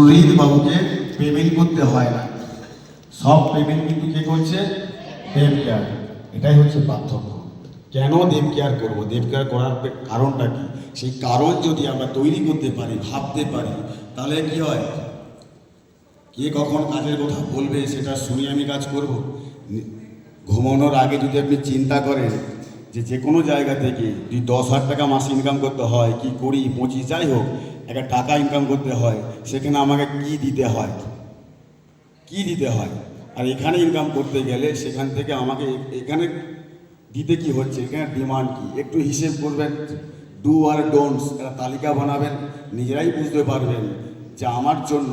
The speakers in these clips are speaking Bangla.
সুরজিৎ বাবুকে পেমেন্ট করতে হয় না, সব পেমেন্ট কিন্তু কে করছে? দেব কেয়ার। এটাই হচ্ছে পার্থক্য। কেন দেব কেয়ার করবো? দেব কেয়ার করার কারণটা কি? সেই কারণ যদি আমরা তৈরি করতে পারি, ভাবতে পারি, তাহলে কি হয়? কে কখন কাজের কথা বলবে সেটা শুনে আমি কাজ করব। ঘুমানোর আগে যদি আপনি চিন্তা করেন যে কোনো জায়গা থেকে যদি 10,000 টাকা মাসে ইনকাম করতে হয়, কি 20, 25 যাই হোক, একটা টাকা ইনকাম করতে হয়, সেখানে আমাকে কি দিতে হয়, কি দিতে হয়? আর এখানে ইনকাম করতে গেলে সেখান থেকে আমাকে এখানে দিতে কি হচ্ছে, এখানে ডিমান্ড কি, একটু হিসেব করবেন, ডু আর ডোন্টস একটা তালিকা বানাবেন, নিজেরাই বুঝতে পারবেন যে আমার জন্য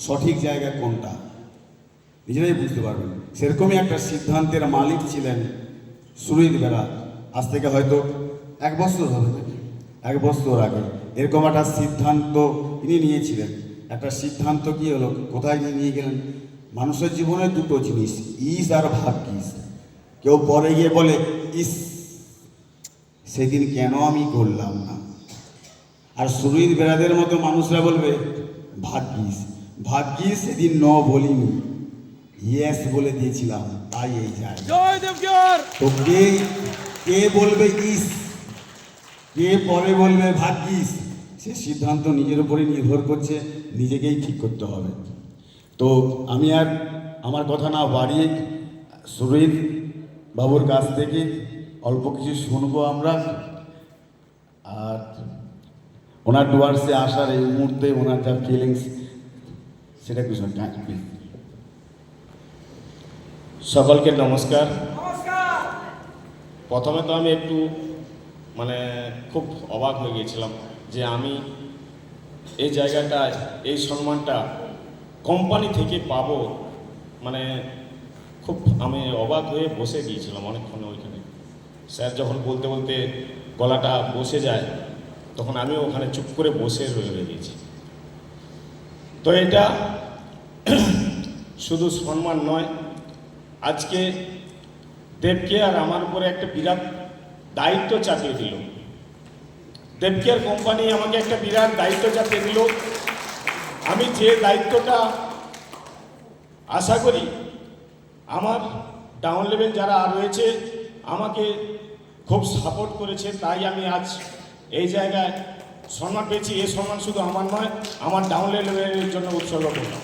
সঠিক জায়গা কোনটা, নিজেরাই বুঝতে পারবেন। সেরকমই একটা সিদ্ধান্তের মালিক ছিলেন সুরজিৎ বেরা। আজ থেকে হয়তো 1 বছর হবে, 1 বছর আগে এরকম একটা সিদ্ধান্ত তিনি নিয়েছিলেন। একটা সিদ্ধান্ত কি হলো, কোথায় নিয়ে গেলেন? মানুষের জীবনে দুটো জিনিস, ইস আর ভাগ্যিস। কেউ পরে গিয়ে বলে ইস সেদিন কেন আমি করলাম না, আর সুরজিৎ বেরাদের মতো মানুষরা বলবে ভাগ্যিস, ভাগ্যিস সেদিন ন বলিনি, ইয়েস বলে দিয়েছিলাম, তাই এই যায়। তো কে বলবে ইস, কে পরে বলবে ভাগ্যিস, সে সিদ্ধান্ত নিজের উপরে নির্ভর করছে, নিজেকেই ঠিক করতে হবে। তো আমি আর আমার কথা না বাড়িয়ে সুরজিৎ বাবুর কাছ থেকে অল্প কিছু শুনবো আমরা। আর ওনার ডুয়ার্সে আসার এই মুহূর্তে ওনার যা ফিলিংস সেটা কিছু প্লিজ। সকলকে নমস্কার। প্রথমে তো আমি একটু খুব অবাক হয়ে গিয়েছিলাম যে আমি এই জায়গাটায় এই সম্মানটা কোম্পানি থেকে পাবো, খুব আমি অবাক হয়ে বসে গিয়েছিলাম অনেকক্ষণ ওইখানে। স্যার যখন বলতে বলতে গলাটা বসে যায়, তখন আমিও ওখানে চুপ করে বসে রয়ে গেছি। তো এটা শুধু সম্মান নয়, আজকে দেবকেয়ার আমার উপরে একটা বিরাট দায়িত্ব চাপিয়ে দিল। দেবকেয়ার কোম্পানি আমাকে একটা বিরাট দায়িত্ব চাপিয়ে দিল। আমি যে দায়িত্বটা আশা করি আমার ডাউন লেভেল যারা রয়েছে আমাকে খুব সাপোর্ট করেছে, তাই আমি আজ এই জায়গায় সম্মান পেয়েছি। এই সম্মান শুধু আমার নয়, আমার ডাউন লেভেলের জন্য উৎসর্গ করলাম।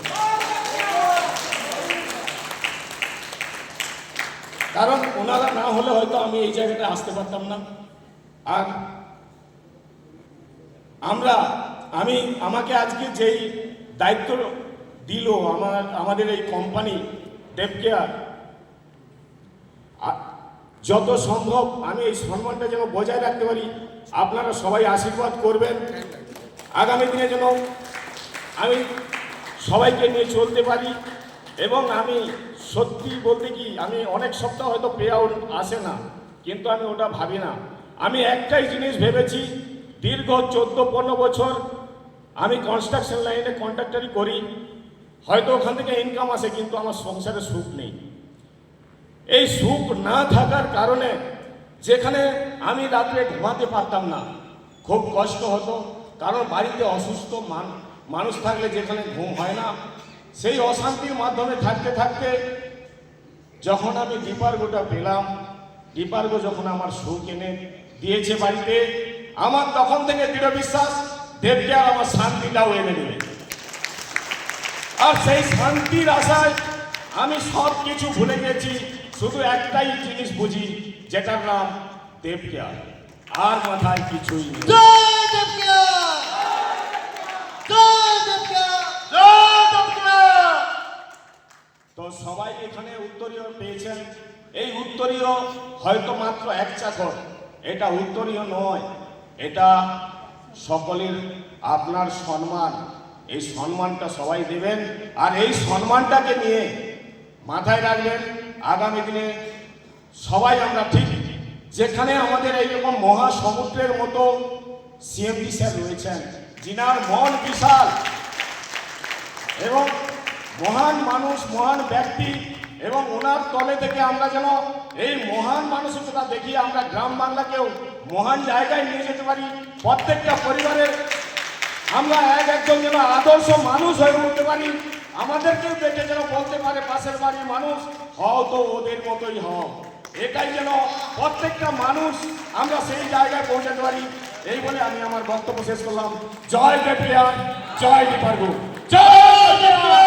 কারণ ওনারা না হলে হয়তো আমি এই জায়গাটা আসতে পারতাম না। আর আমাকে আজকে যেই দায়িত্ব দিল আমাদের এই কোম্পানি দেবকেয়ার, যত সম্ভব আমি এই সম্মানটা যেন বজায় রাখতে পারি। আপনারা সবাই আশীর্বাদ করবেন, আগামী দিনে যেন আমি সবাইকে নিয়ে চলতে পারি। এবং আমি সত্যি বলতে কি, আমি অনেক সপ্তাহ হয়তো পে আউট আসে না, কিন্তু আমি ওটা ভাবি না। আমি একটাই জিনিস ভেবেছি, দীর্ঘ 14-15 বছর আমি কনস্ট্রাকশন লাইনে কন্ট্রাক্টরি করি, হয়তো ওখান থেকে ইনকাম আসে, কিন্তু আমার সংসারে সুখ নেই। এই সুখ না থাকার কারণে যেখানে আমি রাত্রে ঘুমাতে পারতাম না, খুব কষ্ট হতো। কারণ বাড়িতে অসুস্থ মানুষ থাকলে যেখানে ঘুম হয় না, সেই অশান্তির মাধ্যমে থাকতে থাকতে যখন আমি ডিপার্গোটা পেলাম, ডিপার্গো যখন আমার সুখ এনে দিয়েছে বাড়িতে, আমার তখন থেকে দৃঢ় বিশ্বাস দেবকেয়ার আমার শান্তিটাও এনে দেবে। আর সেই শান্তির আশায় আমি সব কিছু ভুলে গেছি, শুধু একটাই জিনিস বুঝি, যেটার নাম দেবকেয়ার, আর মাথায় কিছুই নেই। তো সবাই এখানে উত্তরীয় পেয়েছেন। এই উত্তরীয় হয়তো মাত্র 1 চাকর, এটা উত্তরীয় নয়, এটা সকলের আপনার সম্মান। এই সম্মানটা সবাই দেবেন, আর এই সম্মানটাকে নিয়ে মাথায় রাখবেন আগামী দিনে সবাই আমরা ঠিক যেখানে আমাদের এইরকম মহাসমুদ্রের মতো সিএমডি স্যার রয়েছেন, যিনার মন বিশাল এবং মহান মানুষ, মহান ব্যক্তি, এবং ওনার তলে থেকে আমরা যেন এই মহান মানসিকতা দেখিয়ে আমরা গ্রাম বাংলাকেও মহান জায়গায় নিয়ে যেতে পারি। প্রত্যেকটা পরিবারের আমরা একজন যেন আদর্শ মানুষ হয়ে উঠতে পারি, আমাদেরকেও দেখে যেন বলতে পারে পাশের বাড়ির মানুষ, হও তো ওদের মতোই হও। এটাই যেন প্রত্যেকটা মানুষ আমরা সেই জায়গায় পৌঁছাতে পারি। এই বলে আমি আমার বক্তব্য শেষ করলাম। জয় দেবপ্রিয়া, জয় দীপার্গু, জয় দেবপ্রিয়া।